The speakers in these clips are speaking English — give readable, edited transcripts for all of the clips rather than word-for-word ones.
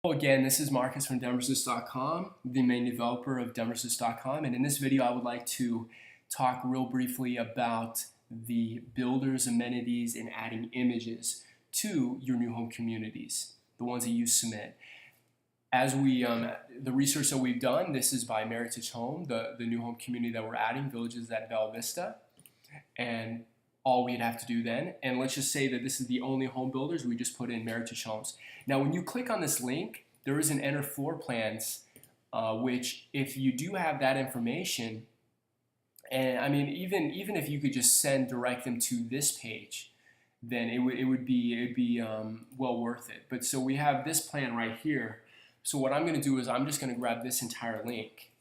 Hello again, this is Marcus from Denverslist.com, the main developer of Denverslist.com, and in this video I would like to talk real briefly about the builder's amenities and adding images to your new home communities, the ones that you submit. As the research that we've done, this is by Meritage Home, the new home community that we're adding, Villages at Bella Vista, and all we'd have to do then, and let's just say that this is the only home builders, we just put in Meritage Homes. Now when you click on this link, there is an enter floor plans, which if you do have that information, and I mean even if you could just direct them to this page, then it'd be well worth it. But so we have this plan right here. So what I'm going to do is I'm just going to grab this entire link,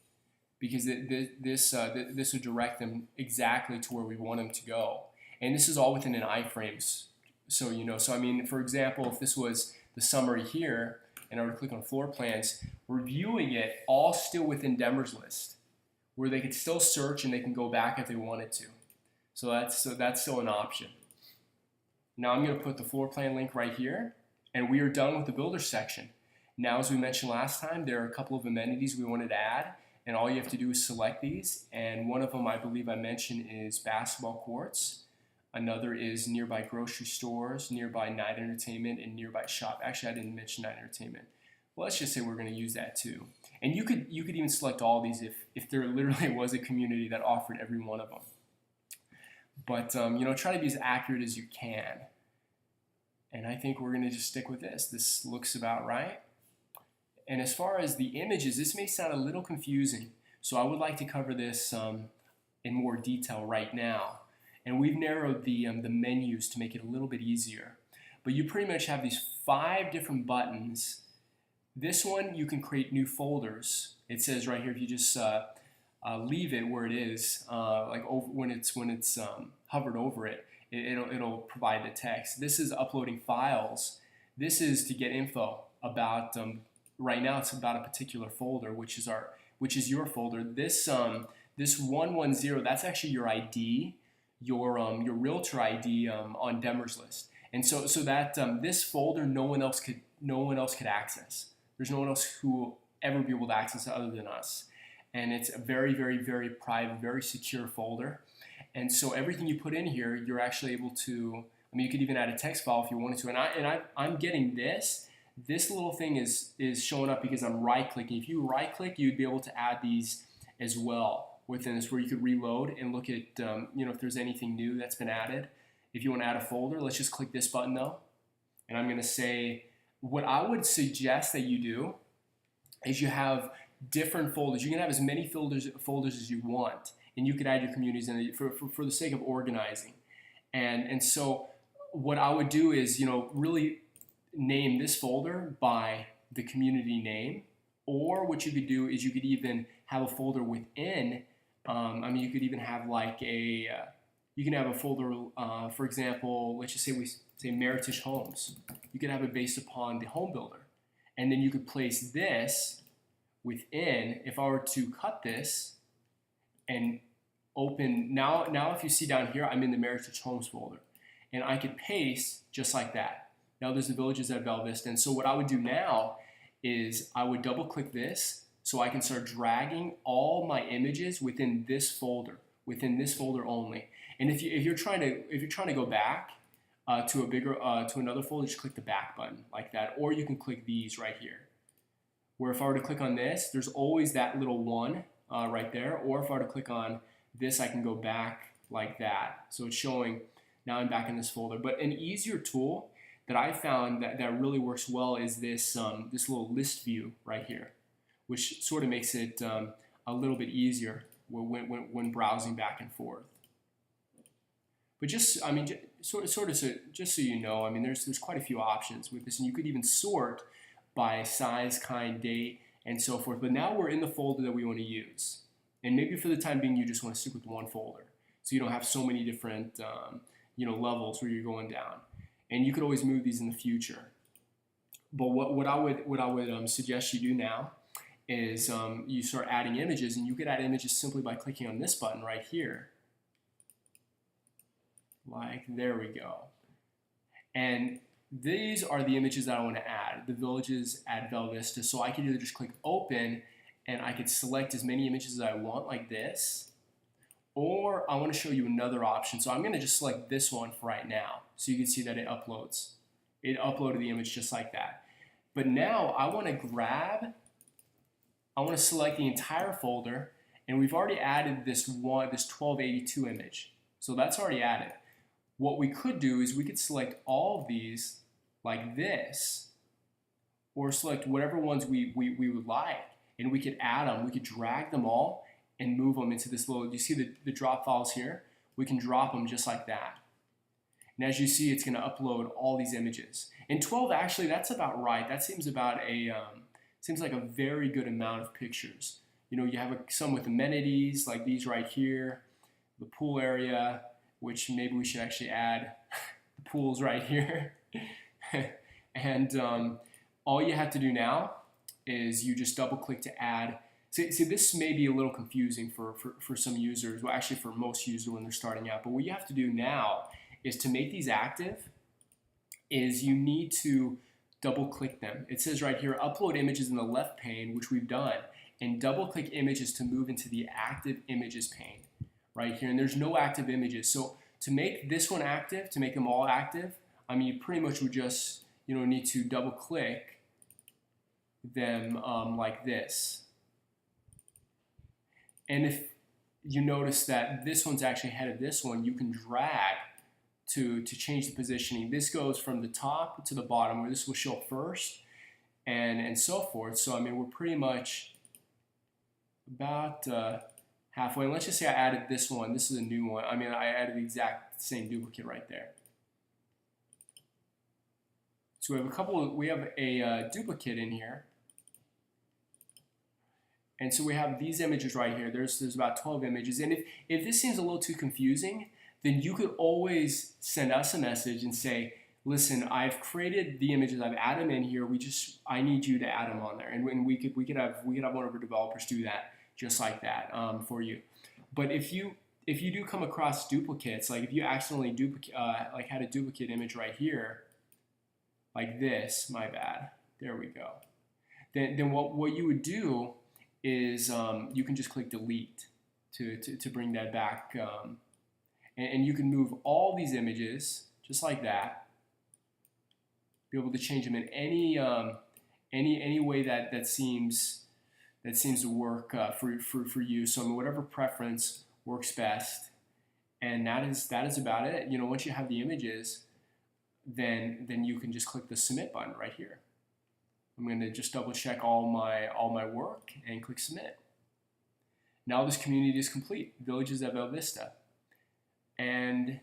because this would direct them exactly to where we want them to go. And this is all within an iframes. So I mean, for example, if this was the summary here, and I were to click on floor plans, we're viewing it all still within Denverslist, where they could still search and they can go back if they wanted to. So that's still an option. Now I'm going to put the floor plan link right here, and we are done with the builder section. Now, as we mentioned last time, there are a couple of amenities we wanted to add, and all you have to do is select these. And one of them, I believe I mentioned, is basketball courts. Another is nearby grocery stores, nearby night entertainment, and nearby shop. Actually, I didn't mention night entertainment. Well, let's just say we're going to use that too. And you could even select all these if there literally was a community that offered every one of them. But try to be as accurate as you can. And I think we're going to just stick with this. This looks about right. And as far as the images, this may sound a little confusing. So I would like to cover this in more detail right now. And we've narrowed the menus to make it a little bit easier. But you pretty much have these 5 different buttons. This one, you can create new folders. It says right here, if you just leave it where it is, when it's hovered over it, it'll provide the text. This is uploading files. This is to get info about. Right now, it's about a particular folder, which is your folder. This 110, that's actually your ID. Your Realtor ID on Denverslist, and so that this folder no one else could access. There's no one else who will ever be able to access it other than us, and it's a very, very, very private, very secure folder. And so everything you put in here, you're actually able to. I mean, you could even add a text file if you wanted to. And I'm getting this. This little thing is showing up because I'm right clicking. If you right click, you'd be able to add these as well within this, where you could reload and look at if there's anything new that's been added. If you want to add a folder, let's just click this button though, and I'm going to say what I would suggest that you do is you have different folders. You can have as many folders as you want, and you could add your communities in for the sake of organizing. And so what I would do is really name this folder by the community name, or what you could do is you could even have a folder within. You could even have like you can have a folder, for example, let's just say we say Meritage Homes. You could have it based upon the home builder. And then you could place this within. If I were to cut this and open, now if you see down here, I'm in the Meritage Homes folder. And I could paste just like that. Now there's the Villages at Bella Vista. And so what I would do now is I would double click this, so I can start dragging all my images within this folder only. And if you're trying to go back to another folder, just click the back button like that, or you can click these right here. Where if I were to click on this, there's always that little one right there. Or if I were to click on this, I can go back like that. So it's showing now I'm back in this folder. But an easier tool that I found that really works well is this little list view right here, which sort of makes it a little bit easier when browsing back and forth. But just so you know, I mean, there's quite a few options with this, and you could even sort by size, kind, date, and so forth. But now we're in the folder that we want to use, and maybe for the time being, you just want to stick with one folder, so you don't have so many different levels where you're going down. And you could always move these in the future. But what I would suggest you do now is you start adding images, and you could add images simply by clicking on this button right here. Like, there we go. And these are the images that I want to add, the villages at Bella Vista. So I could either just click open and I could select as many images as I want like this, or I want to show you another option. So I'm going to just select this one for right now so you can see that it uploads. It uploaded the image just like that. But now I want to select the entire folder, and we've already added this 1282 image. So that's already added. What we could do is we could select all of these like this, or select whatever ones we would like, and we could add them. We could drag them all and move them into this little, you see the drop files here? We can drop them just like that. And as you see, it's going to upload all these images. In 12, actually, that's about right. That seems about seems like a very good amount of pictures. You know, you have some with amenities like these right here, the pool area, which maybe we should actually add the pools right here. And all you have to do now is you just double click to add. See, this may be a little confusing for some users, well actually for most users when they're starting out, but what you have to do now is to make these active is you need to double click them. It says right here, upload images in the left pane, which we've done, and double click images to move into the active images pane right here. And there's no active images. So to make this one active, to make them all active, I mean, you pretty much would just, need to double click them like this. And if you notice that this one's actually ahead of this one, you can drag to change the positioning. This goes from the top to the bottom, where this will show first and so forth. So I mean, we're pretty much about halfway. And let's just say I added this one. This is a new one. I mean, I added the exact same duplicate right there. So we have a duplicate in here. And so we have these images right here. There's about 12 images. And if this seems a little too confusing, then you could always send us a message and say, listen, I've created the images, I've added them in here. I need you to add them on there. And we could have one of our developers do that just like that for you. But if you do come across duplicates, like if you accidentally had a duplicate image right here, like this, my bad, there we go. Then what you would do is you can just click delete to bring that back, and you can move all these images just like that. Be able to change them in any way that seems to work for you. So I mean, whatever preference works best, and that is about it. Once you have the images, then you can just click the submit button right here. I'm going to just double check all my work and click submit. Now this community is complete, Villages at Bella Vista. And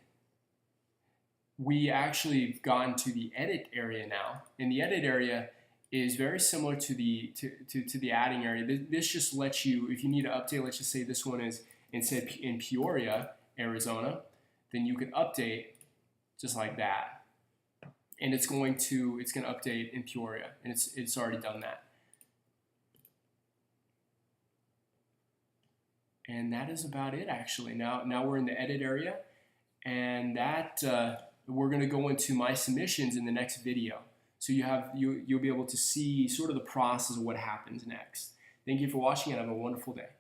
we actually gotten to the edit area now. And the edit area is very similar to the adding area. This just lets you, if you need to update, let's just say this one is instead in Peoria, Arizona, then you can update just like that. And it's going to update in Peoria, and it's already done that. And that is about it, actually. Now we're in the edit area, and that we're going to go into my submissions in the next video. So you'll be able to see sort of the process of what happens next. Thank you for watching, and have a wonderful day.